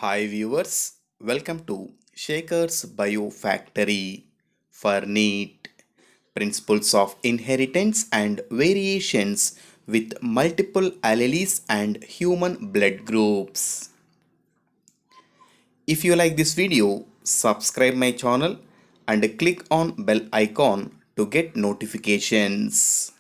Hi viewers, welcome to Shaker's Biofactory for NEET Principles of Inheritance and Variations with Multiple Alleles and Human Blood Groups. If you like this video, subscribe my channel and click on bell icon to get notifications.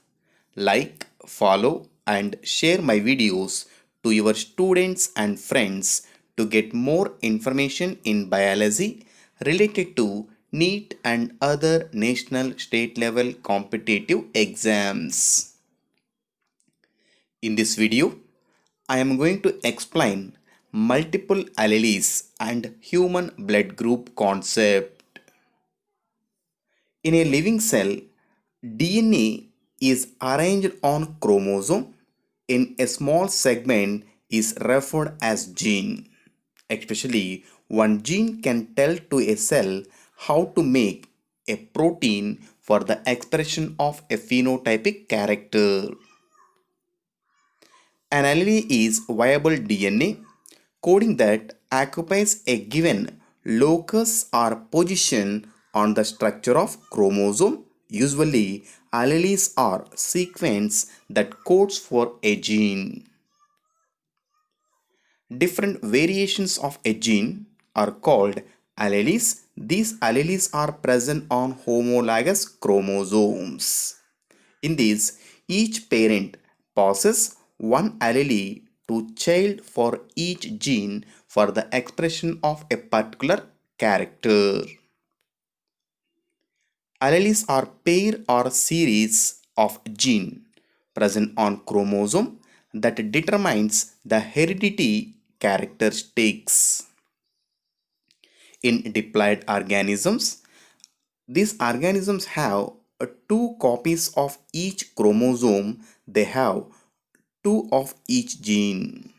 Like, follow and share my videos to your students and friends to get more information in biology related to NEET and other national state level competitive exams. In this video, I am going to explain multiple alleles and human blood group concept. In a living cell, DNA is arranged on chromosome in a small segment is referred as gene. Especially one gene can tell to a cell how to make a protein for the expression of a phenotypic character. An allele is viable DNA coding that occupies a given locus or position on the structure of chromosome. Usually, alleles are sequence that codes for a gene. Different variations of a gene are called alleles. These alleles are present on homologous chromosomes. In these, each parent passes one allele to child for each gene for the expression of a particular character. Alleles are pair or series of gene present on chromosome that determines the heredity characteristics. In diploid organisms, these organisms have two copies of each chromosome. They have two of each gene.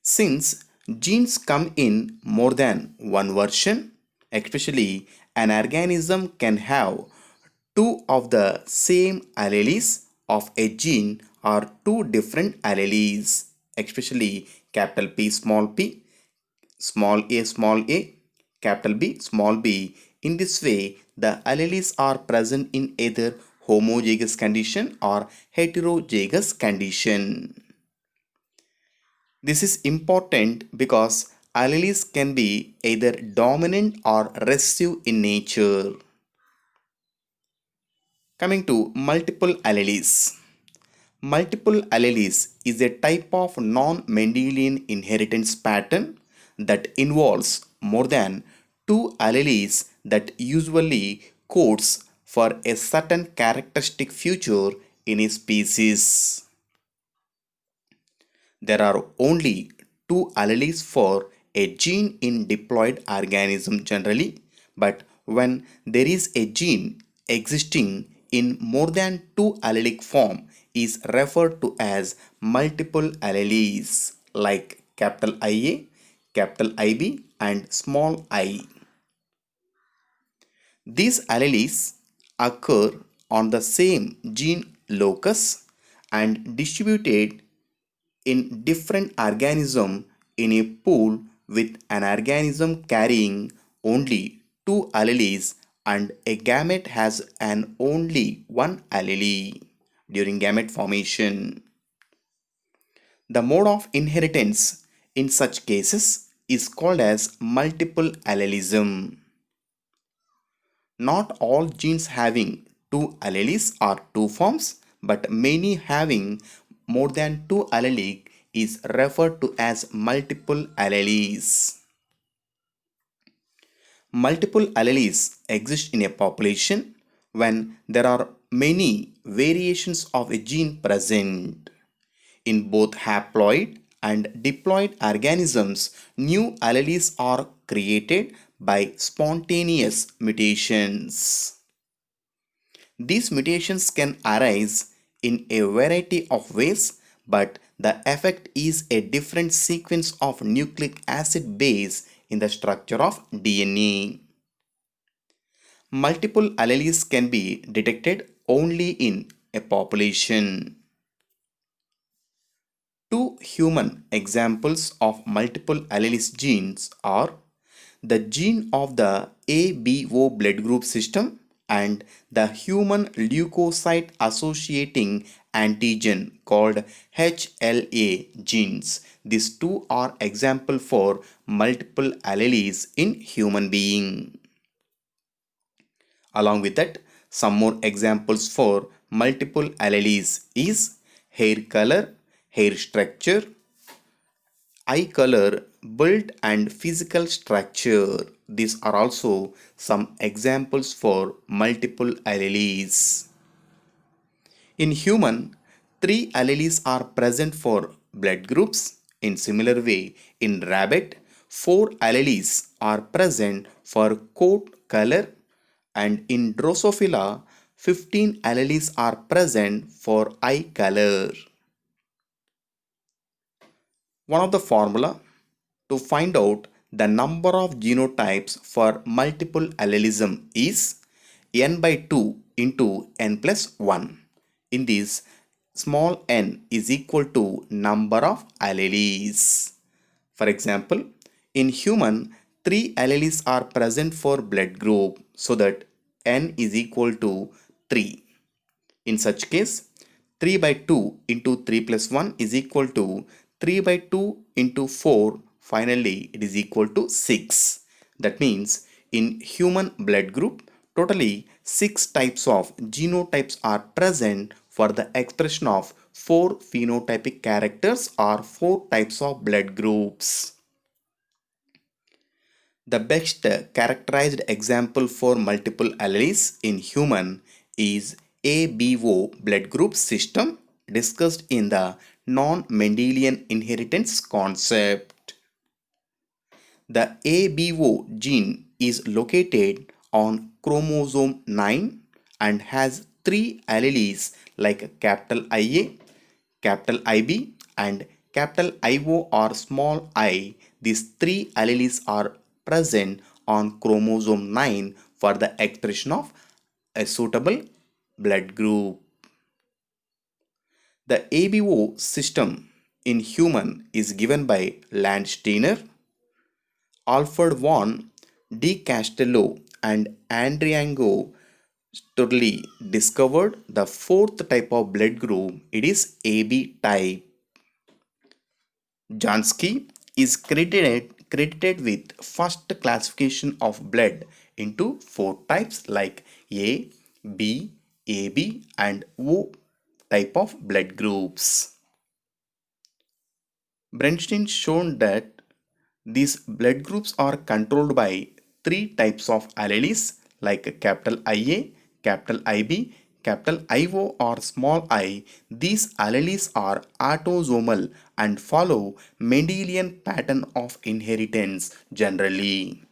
Since genes come in more than one version, especially an organism can have two of the same alleles of a gene or two different alleles, especially capital P, small a, capital B, small b. In this way, the alleles are present in either homozygous condition or heterozygous condition. This is important because alleles can be either dominant or recessive in nature. Coming to multiple alleles. Multiple alleles is a type of non-Mendelian inheritance pattern that involves more than two alleles that usually codes for a certain characteristic feature in a species. There are only two alleles for a gene in diploid organism generally, but when there is a gene existing in more than two allelic form is referred to as multiple alleles like capital IA, capital IB and small I. These alleles occur on the same gene locus and distributed in different organism in a pool with an organism carrying only two alleles and a gamete has an only one allele during gamete formation. The mode of inheritance in such cases is called as multiple allelism. Not all genes having two alleles are two forms, but many having more than two allelic is referred to as multiple alleles. Multiple alleles exist in a population when there are many variations of a gene present. In both haploid and diploid organisms, new alleles are created by spontaneous mutations. These mutations can arise in a variety of ways, but the effect is a different sequence of nucleic acid base in the structure of DNA. Multiple alleles can be detected only in a population. Two human examples of multiple alleles genes are the gene of the ABO blood group system and the human leukocyte associating antigen called HLA genes. These two are example for multiple alleles in human being. Along with that, some more examples for multiple alleles is hair color, hair structure, eye color, build and physical structure. These are also some examples for multiple alleles. In human, three alleles are present for blood groups. In similar way, in rabbit, four alleles are present for coat color, and in Drosophila, 15 alleles are present for eye color. One of the formula to find out the number of genotypes for multiple allelism is n by 2 into n plus 1. In this, small n is equal to number of alleles. For example, in human, 3 alleles are present for blood group, so that n is equal to 3. In such case, 3 by 2 into 3 plus 1 is equal to 3 by 2 into 4. Finally, it is equal to 6. That means in human blood group, totally 6 types of genotypes are present for the expression of 4 phenotypic characters or 4 types of blood groups. The best characterized example for multiple alleles in human is ABO blood group system discussed in the non-Mendelian inheritance concept. The ABO gene is located on chromosome 9 and has three alleles like capital IA, capital IB and capital IO or small I. These three alleles are present on chromosome 9 for the expression of a suitable blood group. The ABO system in human is given by Landsteiner, Alfred von De Castello and Andriango Sturley discovered the fourth type of blood group. It is AB type. Jansky is credited with first classification of blood into four types like A, B, AB and O type of blood groups. Bernstein shown that these blood groups are controlled by three types of alleles like capital IA, capital IB, capital IO or small I. These alleles are autosomal and follow Mendelian pattern of inheritance generally.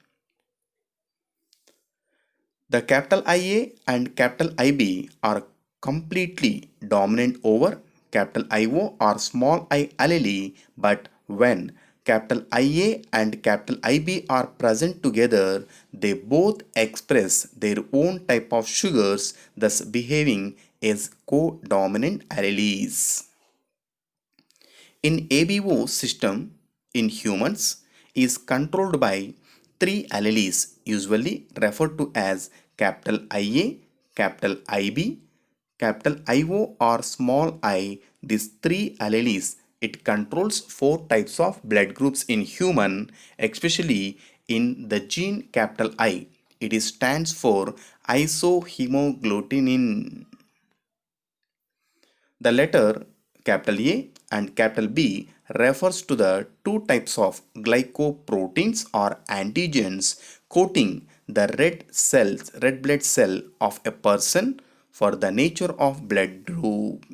The capital IA and capital IB are completely dominant over capital IO or small I allele, but when capital IA and capital IB are present together, they both express their own type of sugars, thus behaving as co-dominant alleles. In ABO system in humans is controlled by three alleles usually referred to as capital IA, capital IB, capital IO or small I. These three alleles it controls four types of blood groups in human, especially in the gene capital I. It stands for isohemagglutinin. The letter capital A and capital B refers to the two types of glycoproteins or antigens coating the red blood cell of a person for the nature of blood group.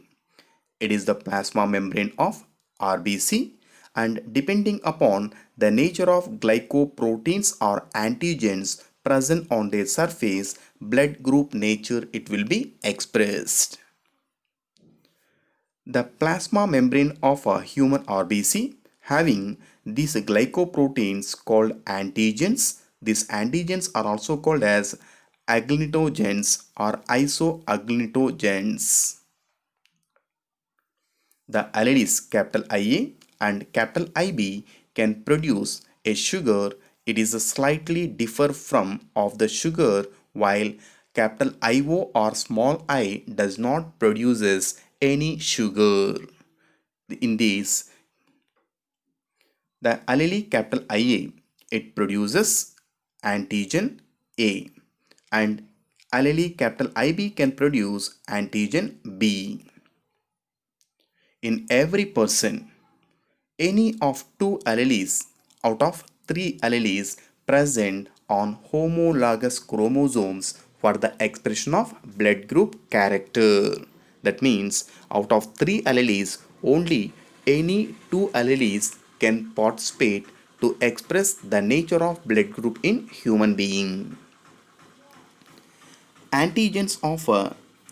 It is the plasma membrane of RBC, and depending upon the nature of glycoproteins or antigens present on their surface, blood group nature it will be expressed. The plasma membrane of a human RBC having these glycoproteins called antigens. These antigens are also called as agglutinogens or isoagglutinogens. The alleles capital IA and capital IB can produce a sugar. It is slightly differ from of the sugar, while capital IO or small I does not produces any sugar. In this, the allele capital IA, it produces antigen A, and allele capital IB can produce antigen B. In every person, any of two alleles out of three alleles present on homologous chromosomes for the expression of blood group character. That means out of three alleles, only any two alleles can participate to express the nature of blood group in human being. Antigens of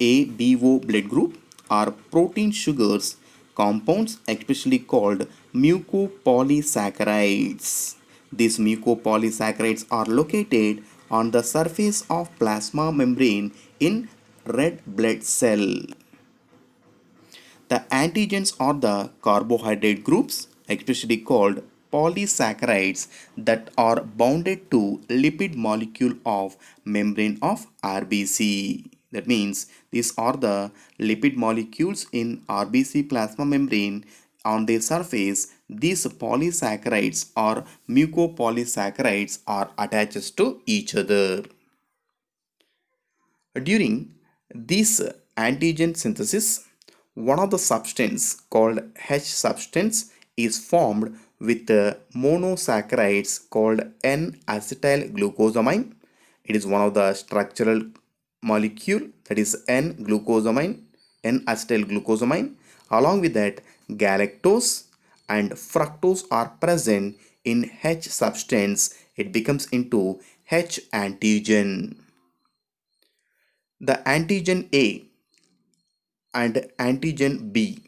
ABO blood group are protein sugars compounds especially called mucopolysaccharides. These mucopolysaccharides are located on the surface of plasma membrane in red blood cell. The antigens are the carbohydrate groups, especially called polysaccharides, that are bounded to lipid molecule of membrane of RBC. That means these are the lipid molecules in RBC plasma membrane. On their surface, these polysaccharides or mucopolysaccharides are attached to each other. During this antigen synthesis, one of the substance called H substance is formed with monosaccharides called N-acetylglucosamine. It is one of the structural molecule, that is N-glucosamine, N-acetylglucosamine. Along with that, galactose and fructose are present in H substance. It becomes into H antigen. The antigen A and antigen B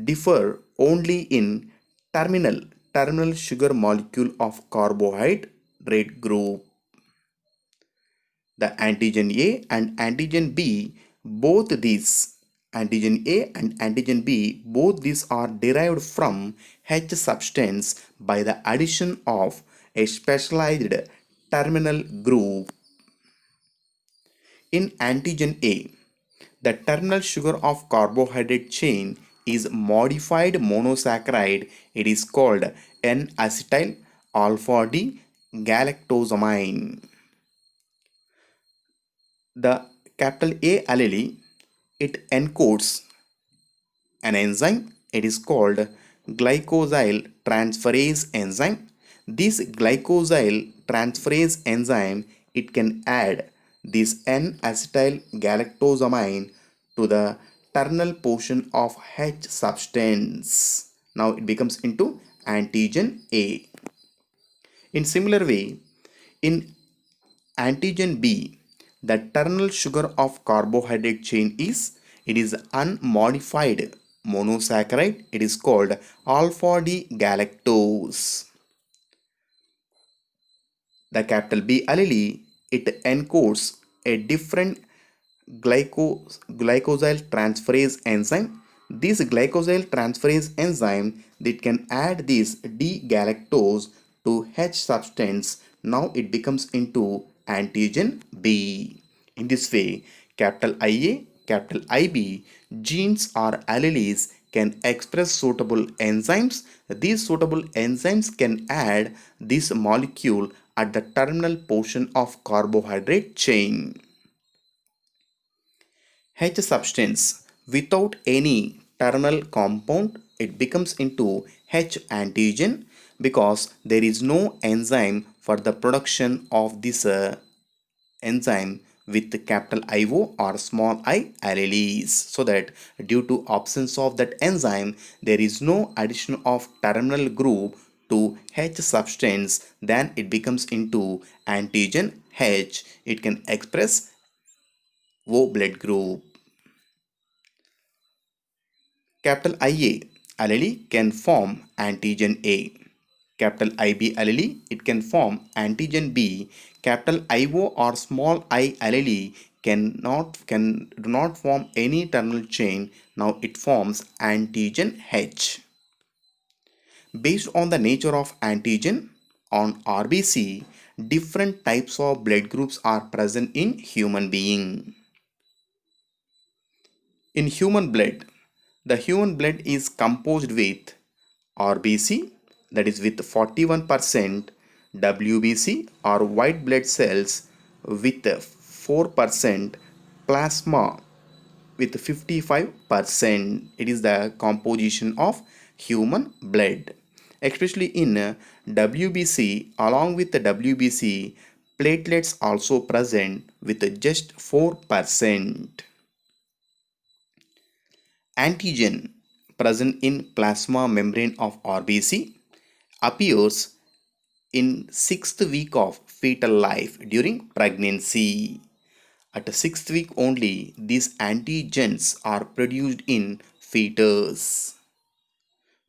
differ only in terminal sugar molecule of carbohydrate group. The antigen A and antigen B, both these antigen A and antigen B, both these are derived from H substance by the addition of a specialized terminal group. In antigen A, the terminal sugar of carbohydrate chain is modified monosaccharide. It is called N-acetyl alpha D galactosamine. The capital A allele, it encodes an enzyme. It is called glycosyl transferase enzyme. This glycosyl transferase enzyme, it can add this N-acetyl galactosamine to the terminal portion of H substance. Now it becomes into antigen A. In similar way, in antigen B, the terminal sugar of carbohydrate chain is, it is unmodified monosaccharide. It is called alpha D galactose. The capital B allele, it encodes a different glycosyl transferase enzyme. This glycosyl transferase enzyme, that can add this D-galactose to H substance. Now it becomes into antigen B. In this way, capital IA, capital IB genes or alleles can express suitable enzymes. These suitable enzymes can add this molecule at the terminal portion of carbohydrate chain. H substance without any terminal compound, it becomes into H antigen because there is no enzyme for the production of this enzyme with capital IO or small I alleles. So that due to absence of that enzyme, there is no addition of terminal group to H substance, then it becomes into antigen H. It can express O blood group. Capital IA allele can form antigen A. Capital IB allele, it can form antigen B. Capital IO or small I allele do not form any terminal chain. Now it forms antigen H. Based on the nature of antigen on RBC, different types of blood groups are present in human being. In human blood, the human blood is composed with RBC, that is with 41%, WBC or white blood cells with 4%, plasma with 55%. It is the composition of human blood. Especially in WBC, along with the WBC, platelets also present with just 4%. Antigen present in plasma membrane of RBC appears in 6th week of fetal life during pregnancy. At the 6th week only, these antigens are produced in fetus.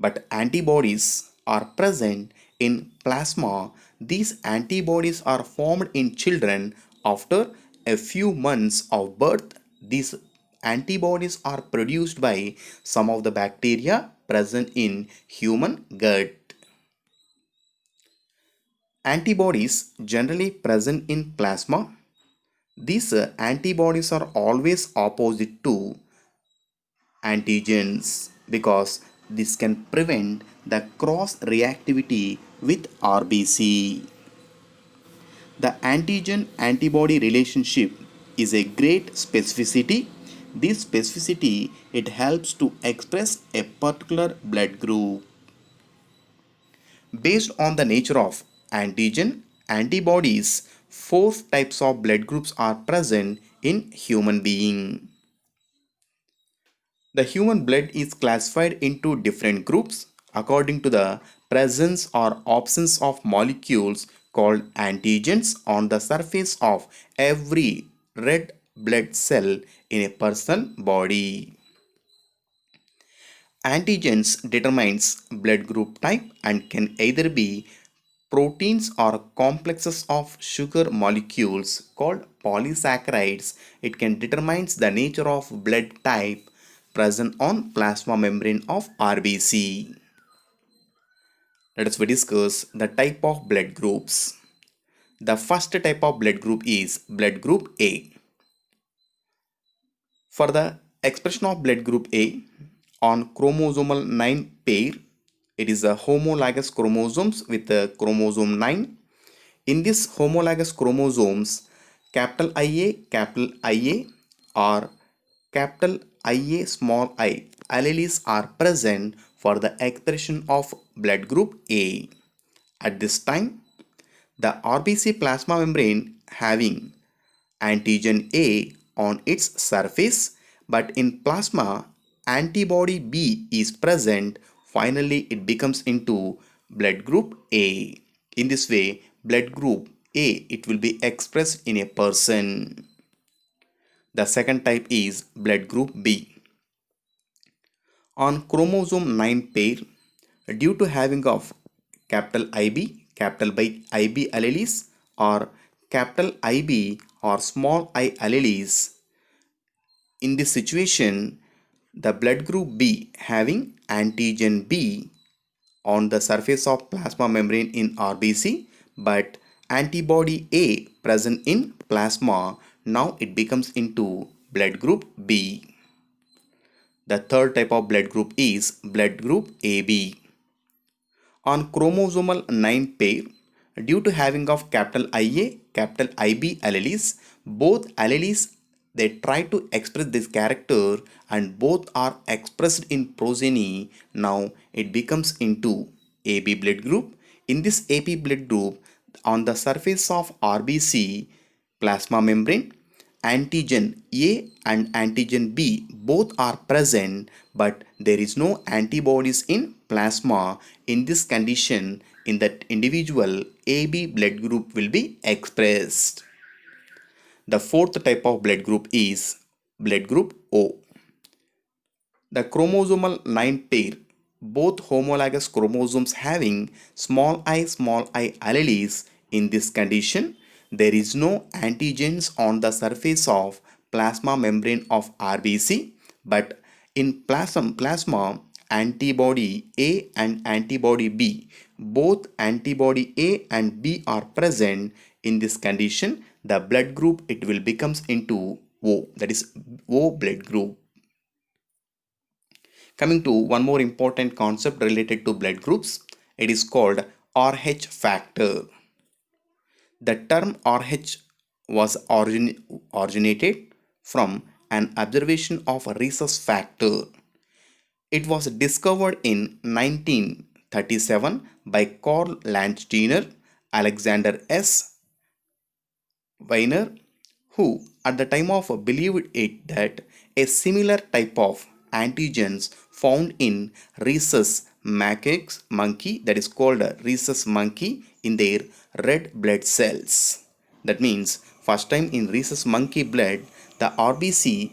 But antibodies are present in plasma. These antibodies are formed in children after a few months of birth. These antibodies are produced by some of the bacteria present in human gut. Antibodies generally present in plasma. These antibodies are always opposite to antigens because this can prevent the cross reactivity with RBC. The antigen antibody relationship is a great specificity. This specificity it helps to express a particular blood group. Based on the nature of antigen antibodies, four types of blood groups are present in human being. The human blood is classified into different groups according to the presence or absence of molecules called antigens on the surface of every red blood cell in a person's body. Antigens determines blood group type and can either be proteins or complexes of sugar molecules called polysaccharides. It can determine the nature of blood type present on plasma membrane of RBC. Let us discuss the type of blood groups. The first type of blood group is blood group A. For the expression of blood group A on chromosomal 9 pair, it is a homologous chromosomes with the chromosome 9. In this homologous chromosomes, capital IA or capital Ia small I alleles are present for the expression of blood group A. At this time, the RBC plasma membrane having antigen A on its surface, but in plasma antibody B is present. Finally it becomes into blood group A. In this way, blood group A it will be expressed in a person. The second type is blood group B. On chromosome 9 pair, due to having of capital IB alleles or capital IB or small I alleles, in this situation, the blood group B having antigen B on the surface of plasma membrane in RBC, but antibody A present in plasma, now it becomes into blood group B. The third type of blood group is blood group AB. On chromosomal 9 pair, due to having of capital IA, capital IB alleles, both alleles they try to express this character and both are expressed in progeny. Now it becomes into AB blood group. In this AB blood group, on the surface of RBC plasma membrane, antigen A and antigen B both are present, but there is no antibodies in plasma. In this condition, in that individual, AB blood group will be expressed. The fourth type of blood group is blood group O. The chromosomal 9 pair, both homologous chromosomes having small I alleles. In this condition, there is no antigens on the surface of plasma membrane of RBC, but in plasma antibody A and antibody B, both antibody A and B are present. In this condition, the blood group it will becomes into O, that is O blood group. Coming to one more important concept related to blood groups, it is called RH factor. The term RH was originated from an observation of a rhesus factor. It was discovered in 1937 by Karl Landsteiner, Alexander S. Weiner, who at the time of believed it that a similar type of antigens found in rhesus macaques monkey, that is called a rhesus monkey, in their red blood cells. That means first time in rhesus monkey blood, the RBC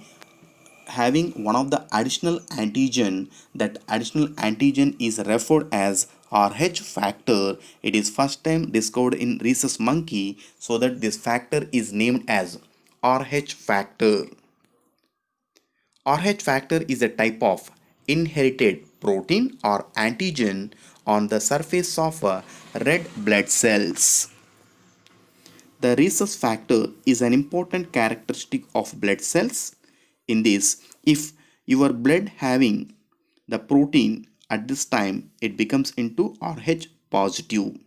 having one of the additional antigen. That additional antigen is referred as RH factor. It is first time discovered in rhesus monkey, so that this factor is named as RH factor. RH factor is a type of inherited protein or antigen on the surface of red blood cells. The rhesus factor is an important characteristic of blood cells. In this, if your blood having the protein at this time, it becomes into RH positive.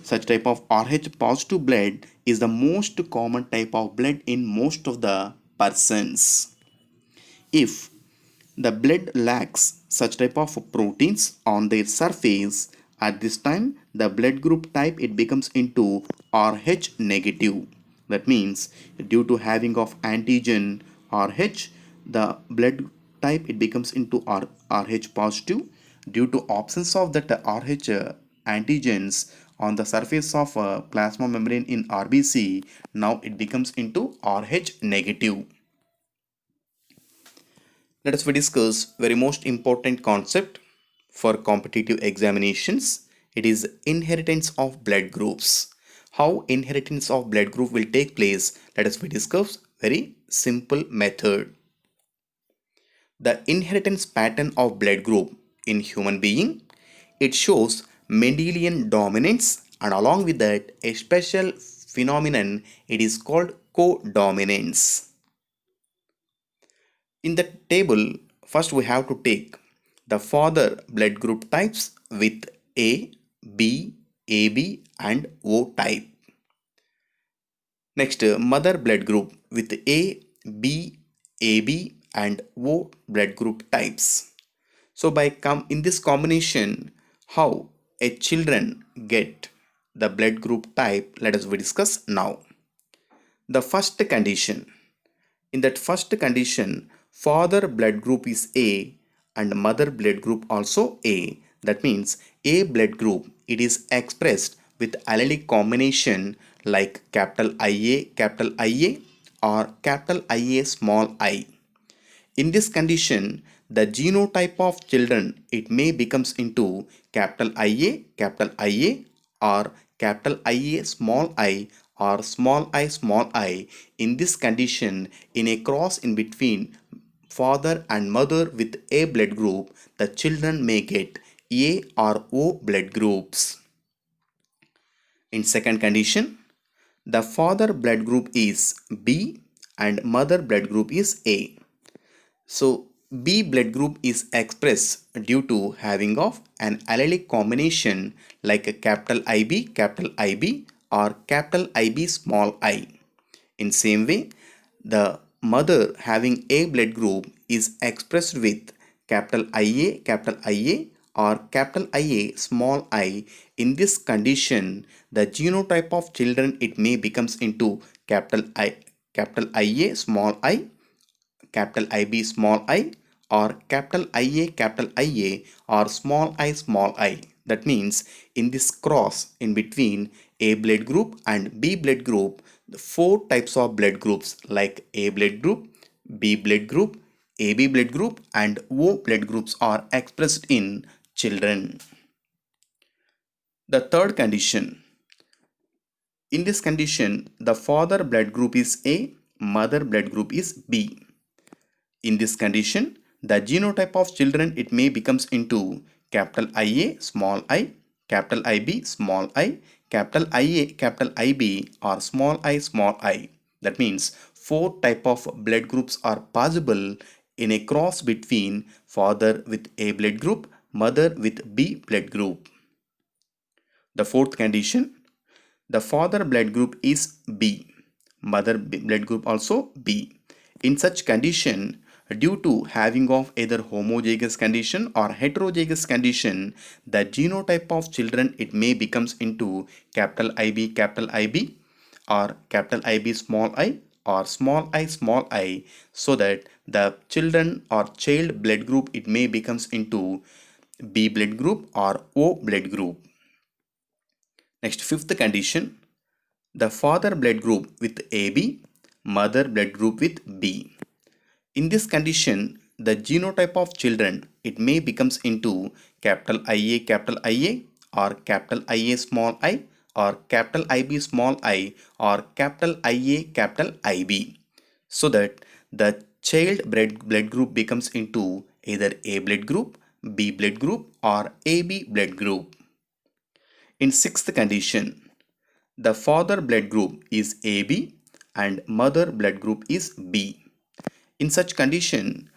Such type of RH positive blood is the most common type of blood in most of the persons. If the blood lacks such type of proteins on their surface, at this time the blood group type it becomes into RH negative. That means due to having of antigen RH, the blood type it becomes into RH positive. Due to absence of that RH antigens on the surface of plasma membrane in RBC, now it becomes into RH negative. Let us discuss very most important concept for competitive examinations. It is inheritance of blood groups. How inheritance of blood group will take place? Let us discuss very simple method. The inheritance pattern of blood group in human being, it shows Mendelian dominance, and along with that a special phenomenon, it is called codominance. In the table, first we have to take the father blood group types with A, B, AB and O type. Next, mother blood group with A, B, AB and O blood group types. So in this combination, how a children get the blood group type, let us discuss now. The first condition. In that first condition, father blood group is A and mother blood group also A. That means A blood group, it is expressed with allelic combination like capital IA or capital IA small I. In this condition, the genotype of children it may becomes into capital IA or capital IA small I or small I. In this condition, in a cross in between father and mother with A blood group, the children may get A or O blood groups. In second condition, the father blood group is B and mother blood group is A. So B blood group is expressed due to having of an allelic combination like a capital IB or capital IB small I. In same way, the mother having A blood group is expressed with capital IA or capital IA small I. In this condition, the genotype of children it may becomes into capital IA small I, capital IB small I or capital IA or small I. That means in this cross in between A blood group and B blood group, the four types of blood groups like A blood group, B blood group, AB blood group and O blood groups are expressed in children. The third condition, In this condition, the father blood group is A, mother blood group is B. In this condition, the genotype of children it may becomes into capital IA, small I, capital IB, small I, capital IA, capital IB or small I. That means four type of blood groups are possible in a cross between father with A blood group, mother with B blood group. The fourth condition, the father blood group is B, mother blood group also B. In such condition, due to having of either homozygous condition or heterozygous condition, the genotype of children it may becomes into capital IB or capital IB small I or small I, so that the children or child blood group it may becomes into B blood group or O blood group. Next, fifth condition, the father blood group with AB, mother blood group with B. In this condition, the genotype of children it may becomes into capital IA or capital IA small I or capital IB small I or capital IA capital IB, so that the child blood group becomes into either A blood group, B blood group or AB blood group. In sixth condition, the father blood group is AB and mother blood group is B. In such condition,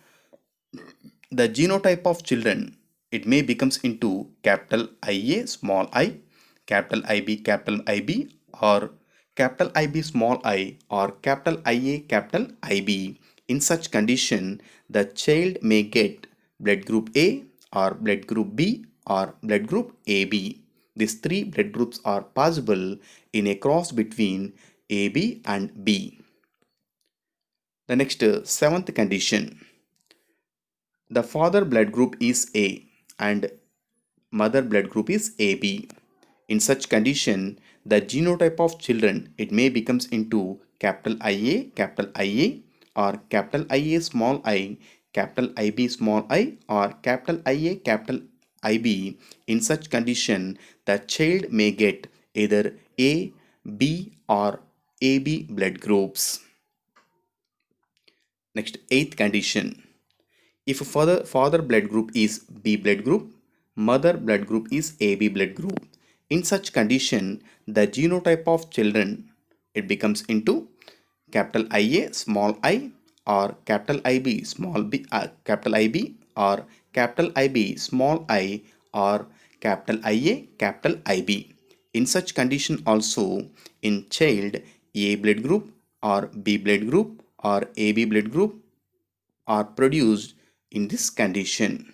the genotype of children it may becomes into capital IA small I, capital IB or capital IB small I or capital IA capital IB. In such condition, the child may get blood group A or blood group B or blood group AB. These three blood groups are possible in a cross between AB and B. The next seventh condition, the father blood group is A and mother blood group is AB. In such condition, the genotype of children it may becomes into capital IA or capital IA small I, capital IB small I or capital IA capital IB. In such condition, the child may get either A, B or AB blood groups. Next, eighth condition, if father blood group is B blood group, mother blood group is AB blood group. In such condition, the genotype of children it becomes into capital IA small I or capital IB small b capital IB or capital IB small I or capital IA capital IB. In such condition also, in child, A blood group or B blood group or AB blood group are produced in this condition.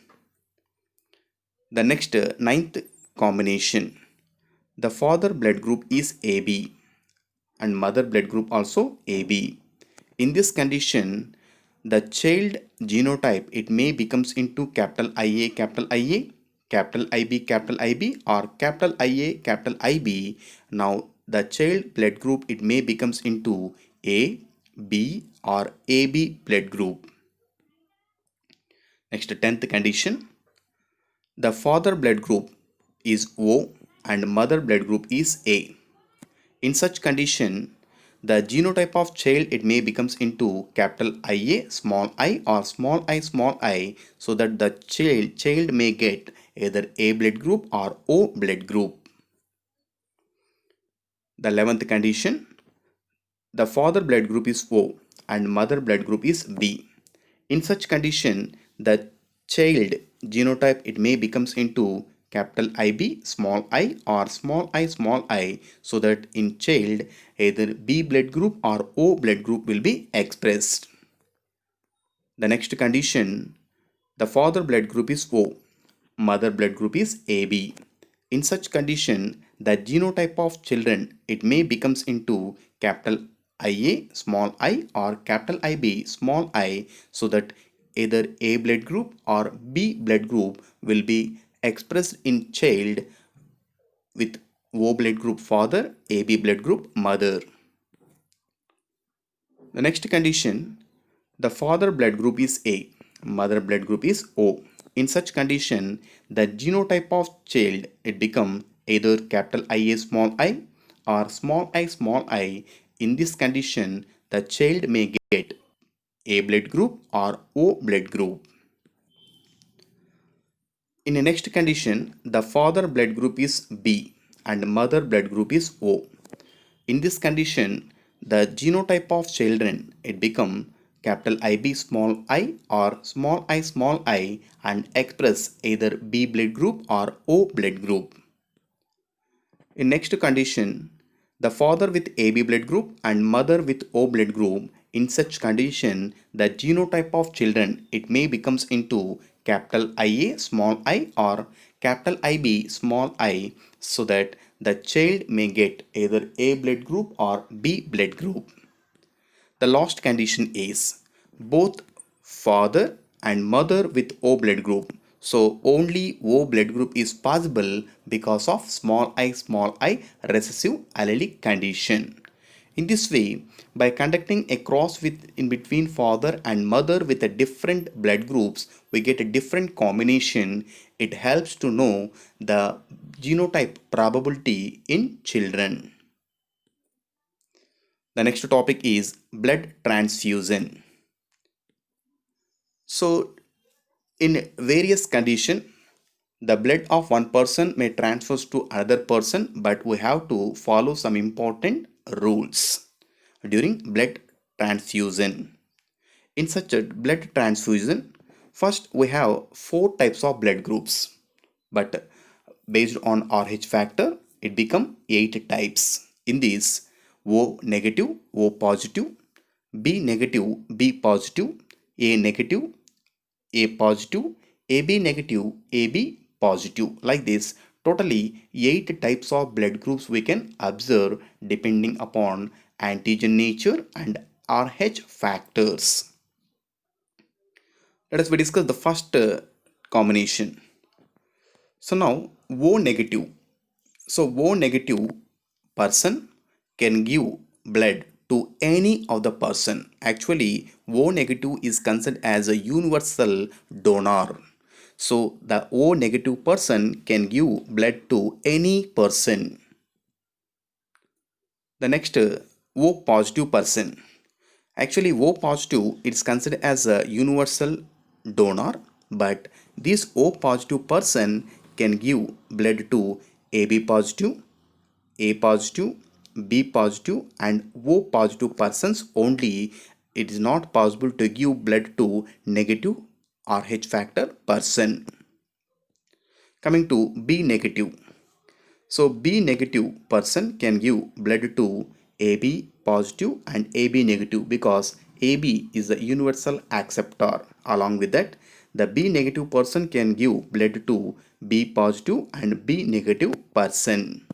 The next ninth combination, the father blood group is AB and mother blood group also AB. In this condition, the child genotype it may becomes into capital IA, capital IB or capital IA, capital IB. Now the child blood group it may becomes into A, B or AB blood group. Next, 10th condition, the father blood group is O and mother blood group is A. In such condition, the genotype of child it may becomes into capital IA small I or small I, so that the child may get either A blood group or O blood group. The 11th condition, the father blood group is O and mother blood group is B. In such condition, the child genotype it may becomes into capital IB small I or small I, so that in child either B blood group or O blood group will be expressed. The next condition, the father blood group is O, mother blood group is AB. In such condition, the genotype of children it may becomes into capital IA small I or capital IB small I, so that either A blood group or B blood group will be expressed in child with O blood group father, AB blood group mother. The next condition, the father blood group is A, mother blood group is O. In such condition, the genotype of child it become either capital IA small I or small I. In this condition, the child may get A blood group or O blood group. In the next condition, the father blood group is B and mother blood group is O. In this condition, the genotype of children it become capital IB small I or small I and express either B blood group or O blood group. In next condition, the father with AB blood group and mother with O blood group. In such condition, the genotype of children it may becomes into capital IA small I or capital IB small I, so that the child may get either A blood group or B blood group. The last condition is both father and mother with O blood group. So only O blood group is possible because of small I recessive allelic condition. In this way, by conducting a cross with in between father and mother with a different blood groups, we get a different combination. It helps to know the genotype probability in children. The next topic is blood transfusion. So, in various conditions, the blood of one person may transfer to another person, but we have to follow some important rules during blood transfusion. In such a blood transfusion, first we have four types of blood groups, but based on RH factor, it become 8 types. In these, O negative, O positive, B negative, B positive, A negative, A positive, AB negative, AB positive. Like this, totally 8 types of blood groups we can observe depending upon antigen nature and RH factors. Let us discuss the first combination. So now O negative. So O negative person can give blood to any of the person. Actually, O negative is considered as a universal donor. So the O negative person can give blood to any person. The next O positive person. Actually, O positive is considered as a universal donor, but this O positive person can give blood to AB positive, A positive, B positive, and O positive persons only. It is not possible to give blood to negative RH factor person. Coming to B negative. So B negative person can give blood to AB positive and AB negative because AB is a universal acceptor. Along with that, the B negative person can give blood to B positive and B negative person.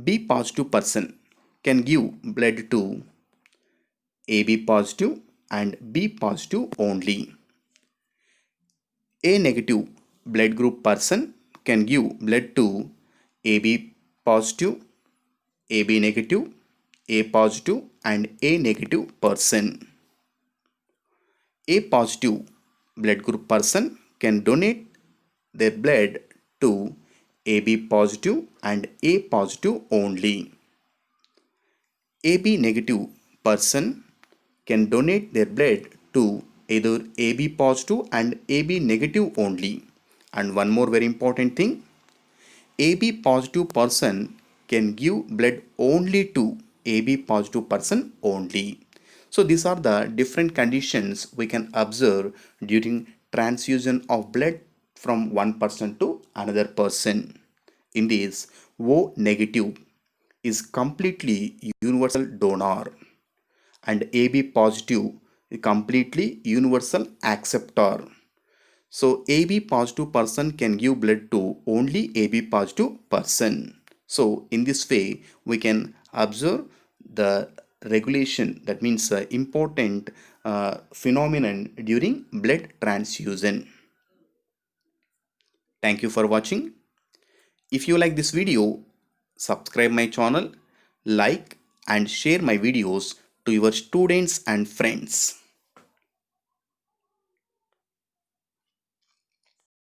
B positive person can give blood to AB positive and B positive only. A negative blood group person can give blood to AB positive, AB negative, A positive and A negative person. A positive blood group person can donate their blood to AB positive and A positive only. AB negative person can donate their blood to either AB positive and AB negative only. And one more very important thing, AB positive person can give blood only to AB positive person only. So these are the different conditions we can observe during transfusion of blood from one person to another person. In this, O negative is completely universal donor and AB positive is completely universal acceptor. So AB positive person can give blood to only AB positive person. So in this way we can observe the regulation, that means important phenomenon during blood transfusion. Thank you for watching. If you like this video, subscribe my channel, like and share my videos to your students and friends.